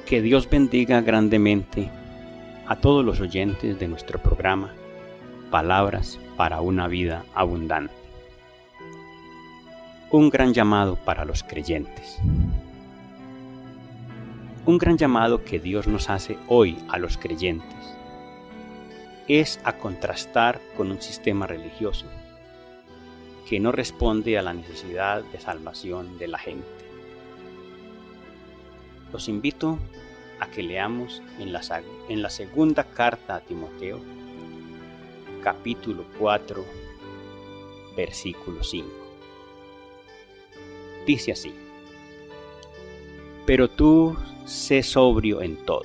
Que Dios bendiga grandemente a todos los oyentes de nuestro programa Palabras para una vida abundante. Un gran llamado para los creyentes. Un gran llamado que Dios nos hace hoy a los creyentes es a contrastar con un sistema religioso que no responde a la necesidad de salvación de la gente. Los invito a que leamos en la segunda carta a Timoteo, capítulo 4, versículo 5. Dice así: pero tú sé sobrio en todo,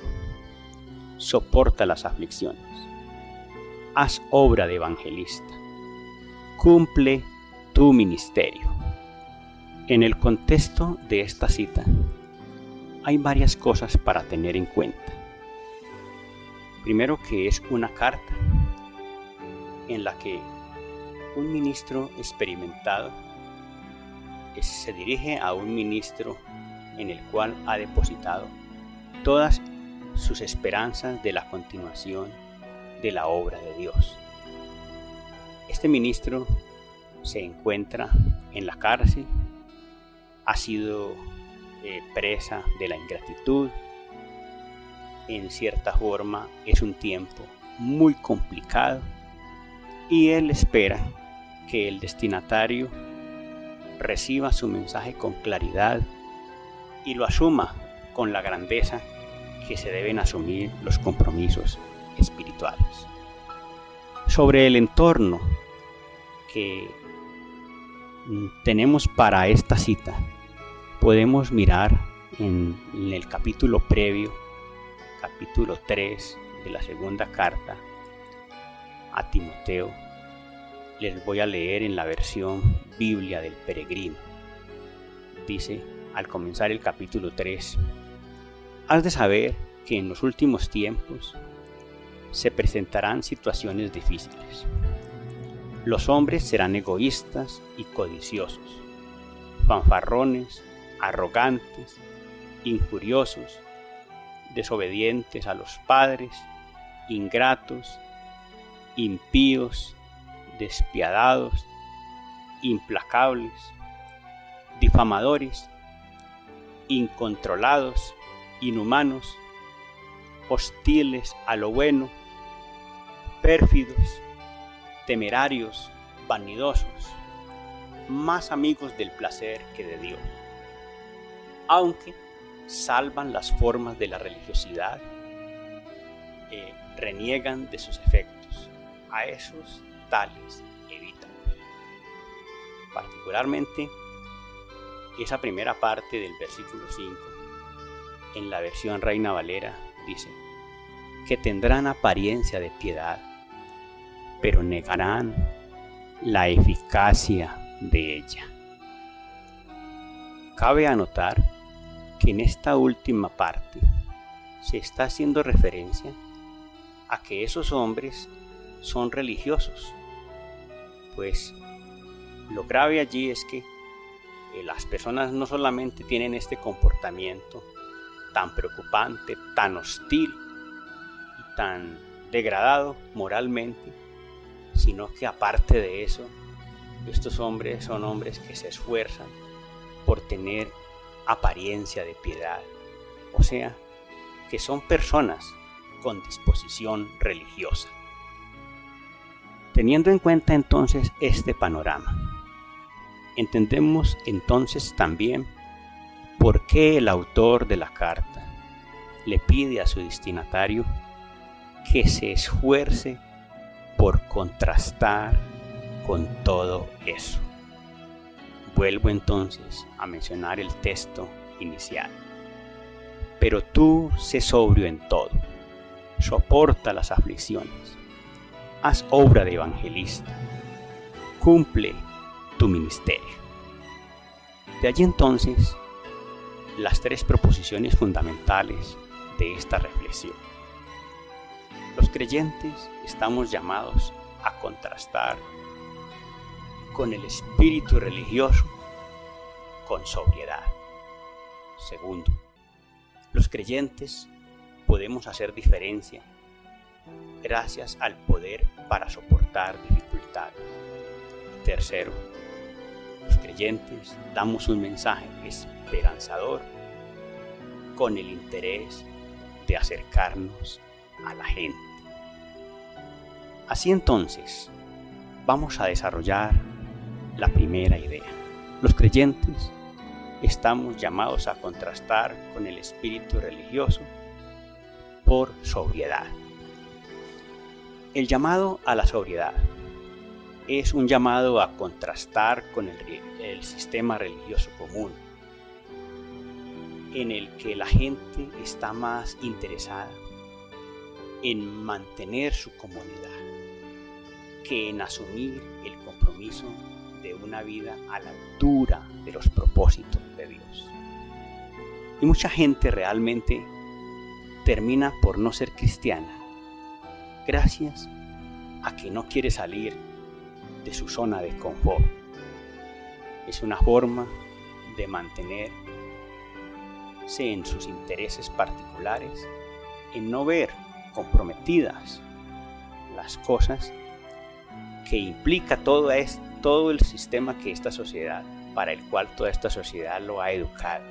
soporta las aflicciones, haz obra de evangelista, cumple tu ministerio. En el contexto de esta cita hay varias cosas para tener en cuenta. Primero, que es una carta en la que un ministro experimentado se dirige a un ministro en el cual ha depositado todas sus esperanzas de la continuación de la obra de Dios. Este ministro se encuentra en la cárcel, ha sido presa de la ingratitud. En cierta forma es un tiempo muy complicado y él espera que el destinatario reciba su mensaje con claridad y lo asuma con la grandeza que se deben asumir los compromisos espirituales. Sobre el entorno que tenemos para esta cita, podemos mirar en el capítulo previo, capítulo 3 de la segunda carta a Timoteo. Les voy a leer en la versión Biblia del Peregrino. Dice al comenzar el capítulo 3: has de saber que en los últimos tiempos se presentarán situaciones difíciles. Los hombres serán egoístas y codiciosos, fanfarrones, arrogantes, injuriosos, desobedientes a los padres, ingratos, impíos, despiadados, implacables, difamadores, incontrolados, inhumanos, hostiles a lo bueno, pérfidos, temerarios, vanidosos, más amigos del placer que de Dios, aunque salvan las formas de la religiosidad, reniegan de sus efectos. A esos tales evítalos. Particularmente esa primera parte del versículo 5 en la versión Reina Valera dice que tendrán apariencia de piedad, pero negarán la eficacia de ella. Cabe anotar que en esta última parte se está haciendo referencia a que esos hombres son religiosos, pues lo grave allí es que las personas no solamente tienen este comportamiento tan preocupante, tan hostil y tan degradado moralmente, sino que aparte de eso, estos hombres son hombres que se esfuerzan por tener apariencia de piedad, o sea, que son personas con disposición religiosa. Teniendo en cuenta entonces este panorama, entendemos entonces también por qué el autor de la carta le pide a su destinatario que se esfuerce por contrastar con todo eso. Vuelvo entonces a mencionar el texto inicial. Pero tú sé sobrio en todo, soporta las aflicciones, haz obra de evangelista, cumple tu ministerio. De allí entonces las tres proposiciones fundamentales de esta reflexión. Los creyentes estamos llamados a contrastar con el espíritu religioso con sobriedad. Segundo, los creyentes podemos hacer diferencia gracias al poder para soportar dificultades. Tercero, los creyentes damos un mensaje esperanzador con el interés de acercarnos a la gente. Así entonces, vamos a desarrollar la primera idea. Los creyentes estamos llamados a contrastar con el espíritu religioso por sobriedad. El llamado a la sobriedad es un llamado a contrastar con el sistema religioso común, en el que la gente está más interesada en mantener su comodidad que en asumir el compromiso de una vida a la altura de los propósitos de Dios. Y mucha gente realmente termina por no ser cristiana gracias a que no quiere salir de su zona de confort. Es una forma de mantenerse en sus intereses particulares, en no ver comprometidas las cosas que implica todo el sistema que esta sociedad, para el cual toda esta sociedad lo ha educado,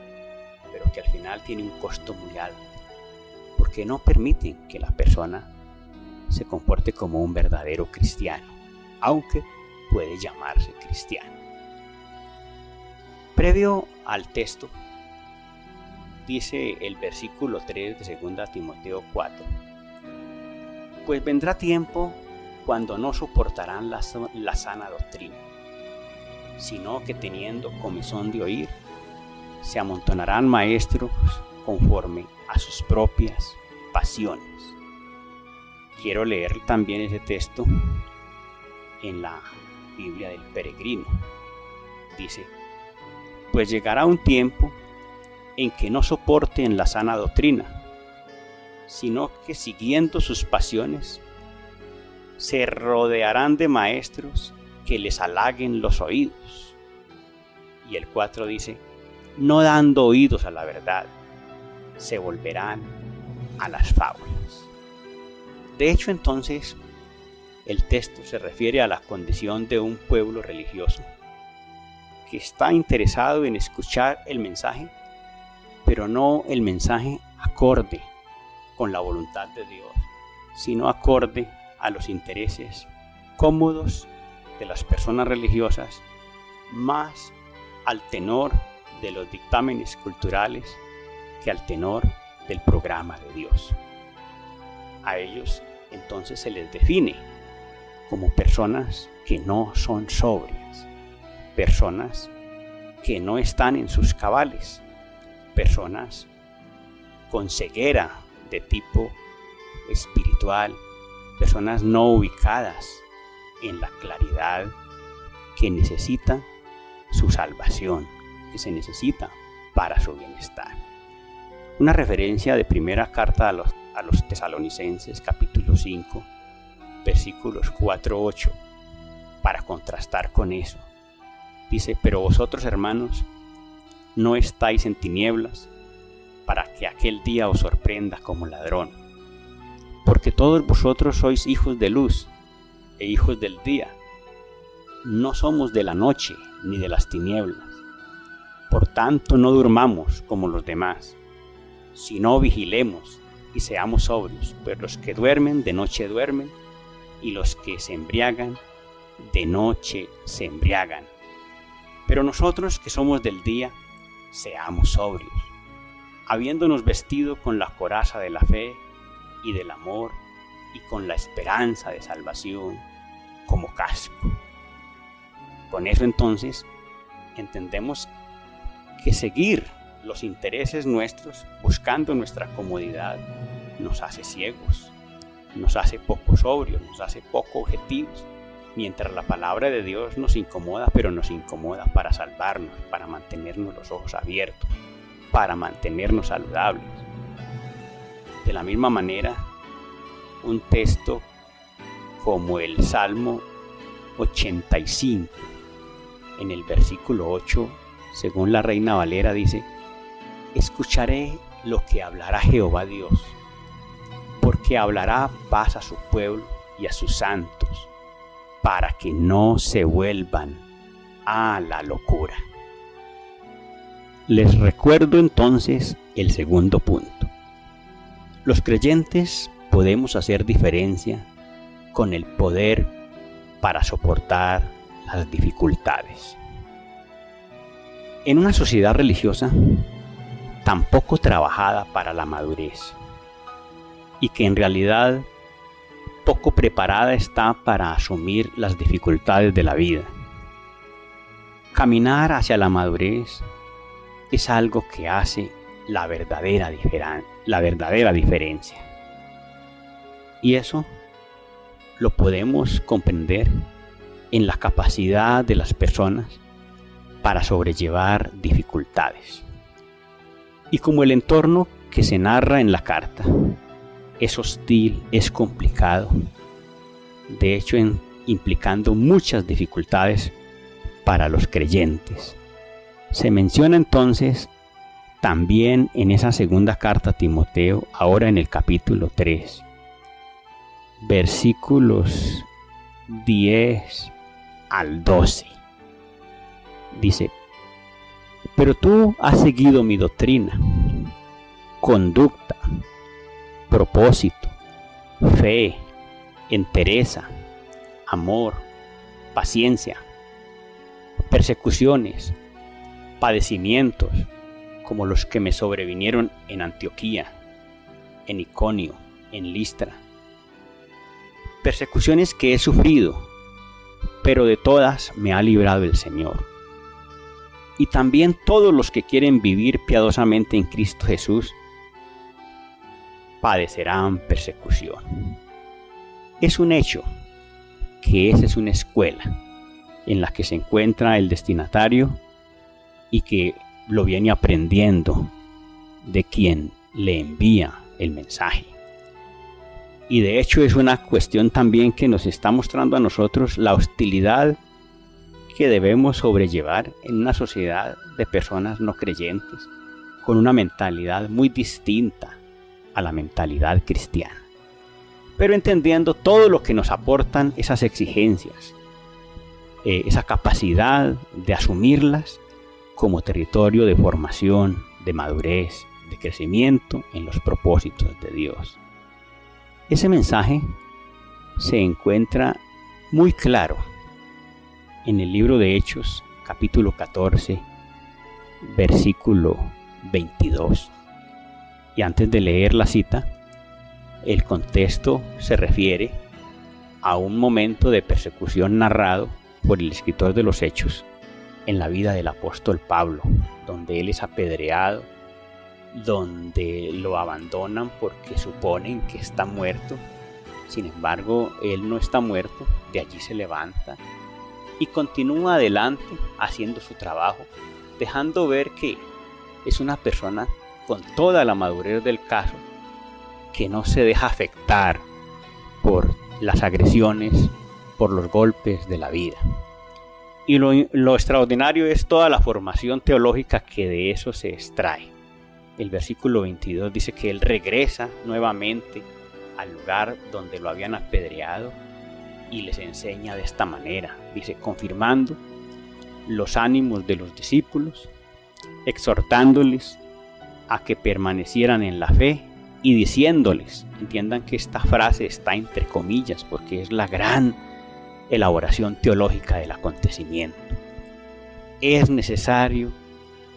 pero que al final tiene un costo muy alto, porque no permiten que la persona se comporte como un verdadero cristiano, aunque puede llamarse cristiano. Previo al texto, dice el versículo 3 de 2 Timoteo 4, pues vendrá tiempo cuando no soportarán la sana doctrina, sino que teniendo comezón de oír, se amontonarán maestros conforme a sus propias pasiones. Quiero leer también ese texto en la Biblia del Peregrino. Dice, pues llegará un tiempo en que no soporten la sana doctrina, sino que siguiendo sus pasiones, se rodearán de maestros que les halaguen los oídos. Y el 4 dice, no dando oídos a la verdad, se volverán a las fábulas. De hecho, entonces, el texto se refiere a la condición de un pueblo religioso que está interesado en escuchar el mensaje, pero no el mensaje acorde con la voluntad de Dios, sino acorde a los intereses cómodos de las personas religiosas, más al tenor de los dictámenes culturales que al tenor del programa de Dios. A ellos entonces se les define como personas que no son sobrias, personas que no están en sus cabales, personas con ceguera de tipo espiritual, personas no ubicadas en la claridad que necesita su salvación, que se necesita para su bienestar. Una referencia de primera carta a los Tesalonicenses, capítulo 5, versículos 4-8, para contrastar con eso. Dice, pero vosotros, hermanos, no estáis en tinieblas, para que aquel día os sorprenda como ladrón. Porque todos vosotros sois hijos de luz e hijos del día. No somos de la noche ni de las tinieblas. Por tanto, no durmamos como los demás, sino vigilemos y seamos sobrios, pues los que duermen de noche duermen, y los que se embriagan de noche se embriagan. Pero nosotros que somos del día, seamos sobrios, habiéndonos vestido con la coraza de la fe y del amor, y con la esperanza de salvación como casco. Con eso entonces entendemos que seguir los intereses nuestros buscando nuestra comodidad nos hace ciegos, nos hace poco sobrios, nos hace poco objetivos, mientras la palabra de Dios nos incomoda, pero nos incomoda para salvarnos, para mantenernos los ojos abiertos, para mantenernos saludables. De la misma manera, un texto como el Salmo 85 en el versículo 8, según la Reina Valera, dice: escucharé lo que hablará Jehová Dios, porque hablará paz a su pueblo y a sus santos, para que no se vuelvan a la locura. Les recuerdo entonces el segundo punto. Los creyentes podemos hacer diferencia con el poder para soportar las dificultades. En una sociedad religiosa tan poco trabajada para la madurez y que en realidad poco preparada está para asumir las dificultades de la vida, caminar hacia la madurez es algo que hace la verdadera diferencia. Y eso lo podemos comprender en la capacidad de las personas para sobrellevar dificultades. Y como el entorno que se narra en la carta es hostil, es complicado, de hecho implicando muchas dificultades para los creyentes, se menciona entonces también en esa segunda carta a Timoteo, ahora en el capítulo 3, versículos 10 al 12. Dice: pero tú has seguido mi doctrina, conducta, propósito, fe, entereza, amor, paciencia, persecuciones, padecimientos, como los que me sobrevinieron en Antioquía, en Iconio, en Listra. Persecuciones que he sufrido, pero de todas me ha librado el Señor. Y también todos los que quieren vivir piadosamente en Cristo Jesús padecerán persecución. Es un hecho que esa es una escuela en la que se encuentra el destinatario y que lo viene aprendiendo de quien le envía el mensaje. Y de hecho es una cuestión también que nos está mostrando a nosotros la hostilidad que debemos sobrellevar en una sociedad de personas no creyentes, con una mentalidad muy distinta a la mentalidad cristiana, pero entendiendo todo lo que nos aportan esas exigencias, esa capacidad de asumirlas como territorio de formación, de madurez, de crecimiento en los propósitos de Dios. Ese mensaje se encuentra muy claro en el libro de Hechos, capítulo 14, versículo 22. Y antes de leer la cita, el contexto se refiere a un momento de persecución narrado por el escritor de los Hechos en la vida del apóstol Pablo, donde él es apedreado, donde lo abandonan porque suponen que está muerto. Sin embargo, él no está muerto, de allí se levanta y continúa adelante haciendo su trabajo, dejando ver que es una persona con toda la madurez del caso, que no se deja afectar por las agresiones, por los golpes de la vida. Y lo extraordinario es toda la formación teológica que de eso se extrae. El versículo 22 dice que él regresa nuevamente al lugar donde lo habían apedreado y les enseña de esta manera. Dice: confirmando los ánimos de los discípulos, exhortándoles a que permanecieran en la fe y diciéndoles, entiendan que esta frase está entre comillas porque es la gran elaboración teológica del acontecimiento: es necesario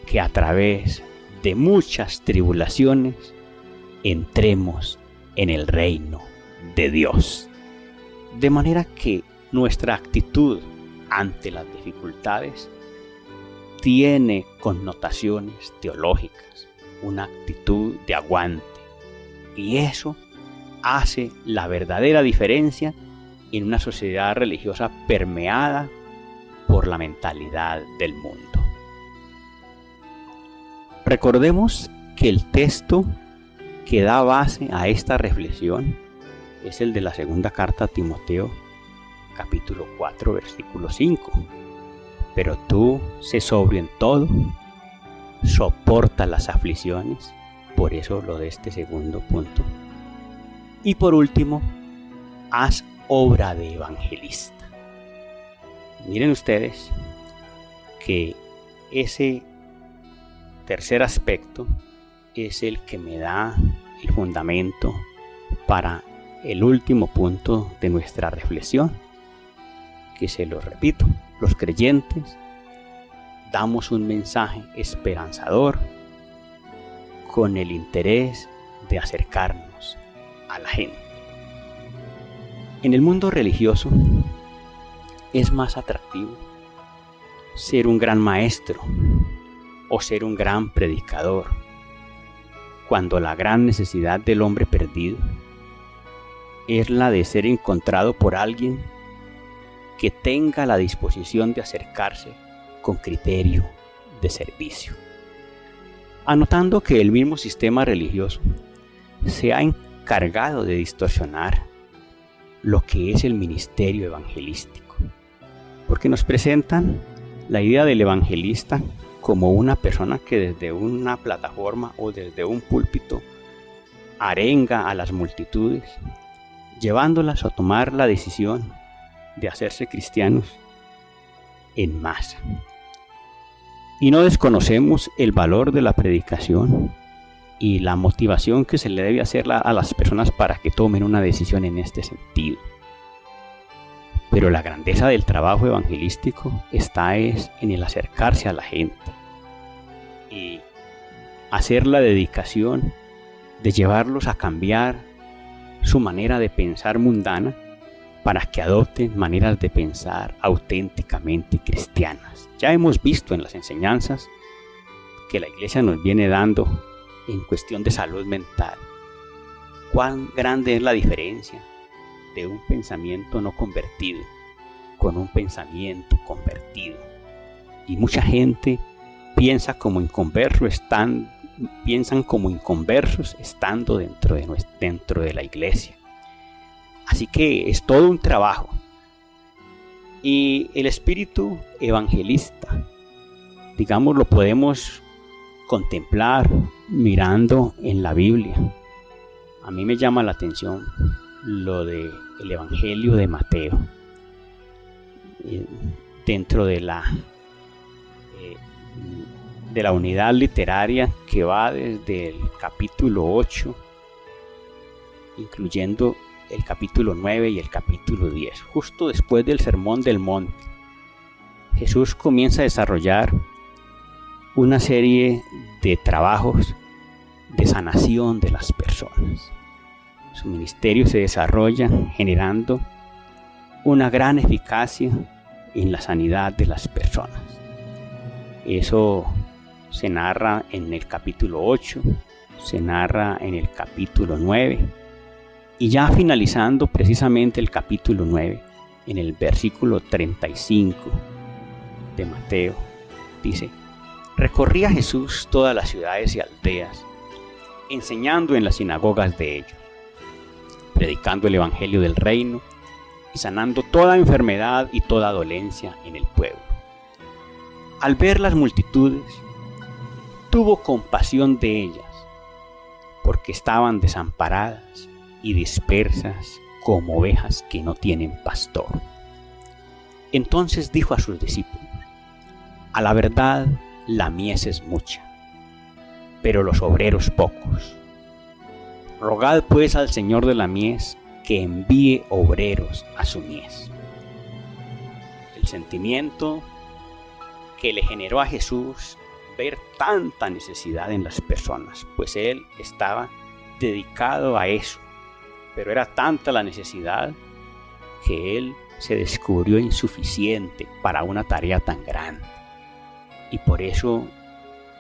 que a través de muchas tribulaciones entremos en el reino de Dios. De manera que nuestra actitud ante las dificultades tiene connotaciones teológicas, una actitud de aguante, y eso hace la verdadera diferencia en una sociedad religiosa permeada por la mentalidad del mundo. Recordemos que el texto que da base a esta reflexión es el de la segunda carta a Timoteo, capítulo 4, versículo 5. pero tú sé sobrio en todo, soporta las aflicciones, por eso lo de este segundo punto. Y por último, haz obra de evangelista. Miren ustedes que ese tercer aspecto es el que me da el fundamento para el último punto de nuestra reflexión, que se lo repito, los creyentes damos un mensaje esperanzador con el interés de acercarnos a la gente. En el mundo religioso es más atractivo ser un gran maestro o ser un gran predicador, cuando la gran necesidad del hombre perdido es la de ser encontrado por alguien que tenga la disposición de acercarse con criterio de servicio. Anotando que el mismo sistema religioso se ha encargado de distorsionar lo que es el ministerio evangelístico, porque nos presentan la idea del evangelista como una persona que desde una plataforma o desde un púlpito arenga a las multitudes, llevándolas a tomar la decisión de hacerse cristianos en masa. Y no desconocemos el valor de la predicación y la motivación que se le debe hacer a las personas para que tomen una decisión en este sentido. Pero la grandeza del trabajo evangelístico está en el acercarse a la gente y hacer la dedicación de llevarlos a cambiar su manera de pensar mundana para que adopten maneras de pensar auténticamente cristianas. Ya hemos visto en las enseñanzas que la Iglesia nos viene dando en cuestión de salud mental cuán grande es la diferencia de un pensamiento no convertido con un pensamiento convertido. Y mucha gente piensan como inconversos estando dentro de la iglesia. Así que es todo un trabajo. Y el espíritu evangelista, digamos, lo podemos contemplar mirando en la Biblia. A mí me llama la atención lo del Evangelio de Mateo. Dentro de la unidad literaria que va desde el capítulo 8, incluyendo el capítulo 9 y el capítulo 10. Justo después del Sermón del Monte, Jesús comienza a desarrollar una serie de trabajos de sanación de las personas. Su ministerio se desarrolla generando una gran eficacia en la sanidad de las personas. Eso se narra en el capítulo 8, se narra en el capítulo 9, y ya finalizando precisamente el capítulo 9, en el versículo 35 de Mateo, dice: recorría Jesús todas las ciudades y aldeas, enseñando en las sinagogas de ellos, predicando el evangelio del reino y sanando toda enfermedad y toda dolencia en el pueblo. Al ver las multitudes, tuvo compasión de ellas, porque estaban desamparadas y dispersas como ovejas que no tienen pastor. Entonces dijo a sus discípulos: a la verdad, la mies es mucha, pero los obreros pocos. Rogad pues al Señor de la mies que envíe obreros a su mies. El sentimiento que le generó a Jesús ver tanta necesidad en las personas, pues él estaba dedicado a eso, pero era tanta la necesidad que él se descubrió insuficiente para una tarea tan grande, y por eso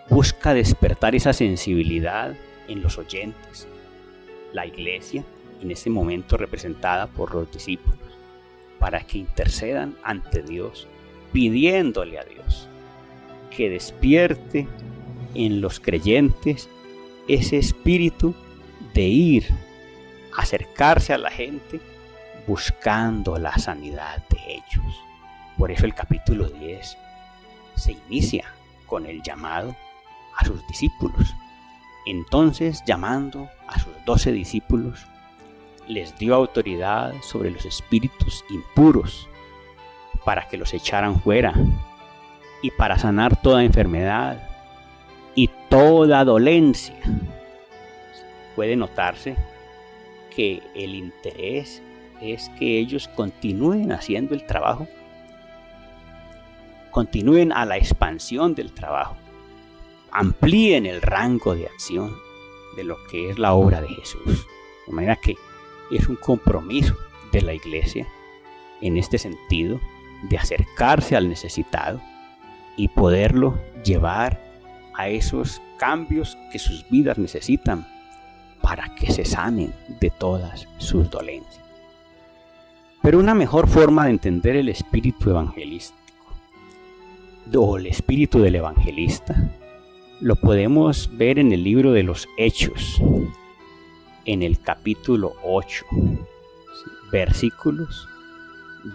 busca despertar esa sensibilidad en los oyentes, la iglesia en ese momento representada por los discípulos, para que intercedan ante Dios, pidiéndole a Dios que despierte en los creyentes ese espíritu de ir, acercarse a la gente buscando la sanidad de ellos. Por eso el capítulo 10 se inicia con el llamado a sus discípulos. Entonces, llamando a sus 12 discípulos, les dio autoridad sobre los espíritus impuros para que los echaran fuera y para sanar toda enfermedad y toda dolencia. Puede notarse que el interés es que ellos continúen haciendo el trabajo, continúen a la expansión del trabajo, amplíen el rango de acción de lo que es la obra de Jesús. De manera que es un compromiso de la iglesia en este sentido de acercarse al necesitado y poderlo llevar a esos cambios que sus vidas necesitan para que se sanen de todas sus dolencias. Pero una mejor forma de entender el espíritu evangelístico o el espíritu del evangelista lo podemos ver en el libro de los Hechos, en el capítulo 8, versículos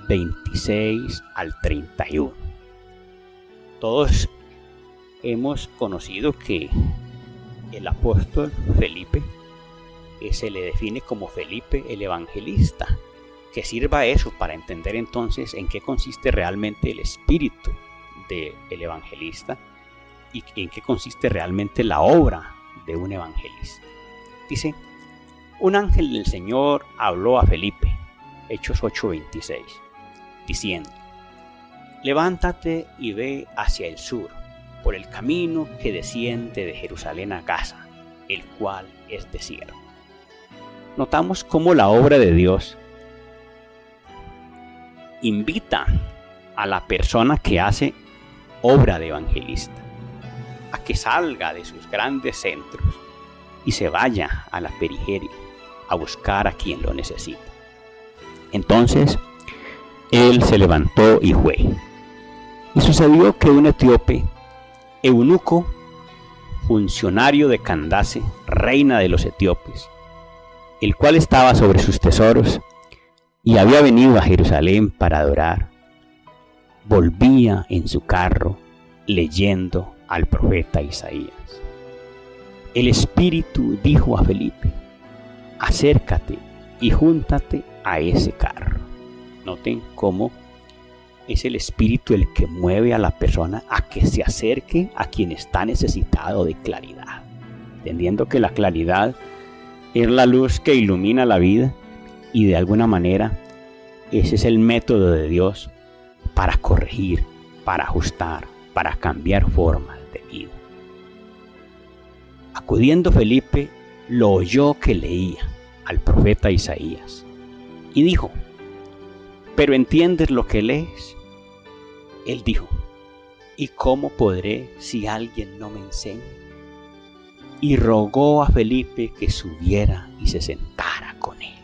26 al 31. Todos hemos conocido que el apóstol Felipe se le define como Felipe el evangelista. Que sirva eso para entender entonces en qué consiste realmente el espíritu del evangelista y en qué consiste realmente la obra de un evangelista. Dice: un ángel del Señor habló a Felipe, Hechos 8:26, diciendo: levántate y ve hacia el sur, por el camino que desciende de Jerusalén a Gaza, el cual es desierto. Notamos cómo la obra de Dios invita a la persona que hace obra de evangelista a que salga de sus grandes centros y se vaya a la periferia a buscar a quien lo necesita. Entonces él se levantó y fue. Y sucedió que un etíope, eunuco, funcionario de Candace, reina de los etíopes, el cual estaba sobre sus tesoros y había venido a Jerusalén para adorar, volvía en su carro leyendo al profeta Isaías. El Espíritu dijo a Felipe: acércate y júntate a ese carro. Noten cómo es el Espíritu el que mueve a la persona a que se acerque a quien está necesitado de claridad, entendiendo que la claridad es la luz que ilumina la vida y de alguna manera ese es el método de Dios para corregir, para ajustar, para cambiar formas de vida. Acudiendo Felipe, lo oyó que leía al profeta Isaías y dijo: ¿pero entiendes lo que lees? Él dijo: ¿y cómo podré si alguien no me enseña? Y rogó a Felipe que subiera y se sentara con él.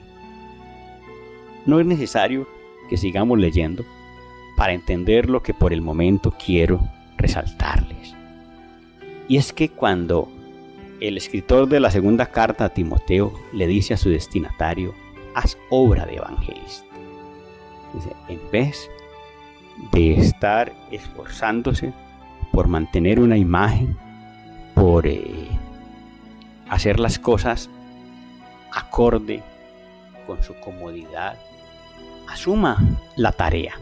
No es necesario que sigamos leyendo para entender lo que por el momento quiero resaltarles. Y es que cuando el escritor de la segunda carta a Timoteo le dice a su destinatario: haz obra de evangelista. Dice, en vez de estar esforzándose por mantener una imagen, por hacer las cosas acorde con su comodidad, asuma la tarea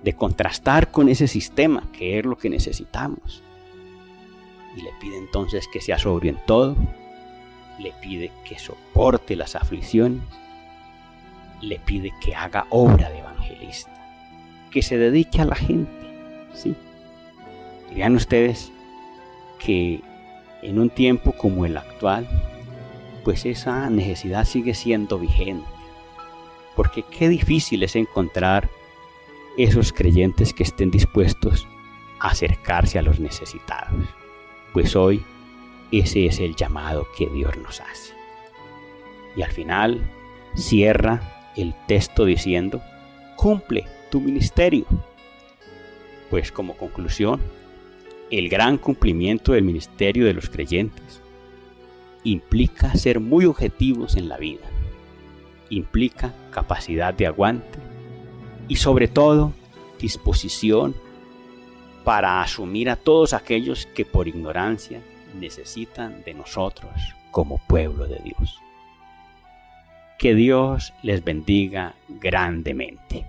de contrastar con ese sistema que es lo que necesitamos. Y le pide entonces que sea sobrio en todo, le pide que soporte las aflicciones, le pide que haga obra de evangelista, que se dedique a la gente, ¿sí? Y vean ustedes que en un tiempo como el actual, pues esa necesidad sigue siendo vigente, porque qué difícil es encontrar esos creyentes que estén dispuestos a acercarse a los necesitados. Pues hoy ese es el llamado que Dios nos hace. Y al final cierra el texto diciendo: cumple tu ministerio. Pues como conclusión, el gran cumplimiento del ministerio de los creyentes implica ser muy objetivos en la vida, implica capacidad de aguante y sobre todo disposición para asumir a todos aquellos que por ignorancia necesitan de nosotros como pueblo de Dios. Que Dios les bendiga grandemente.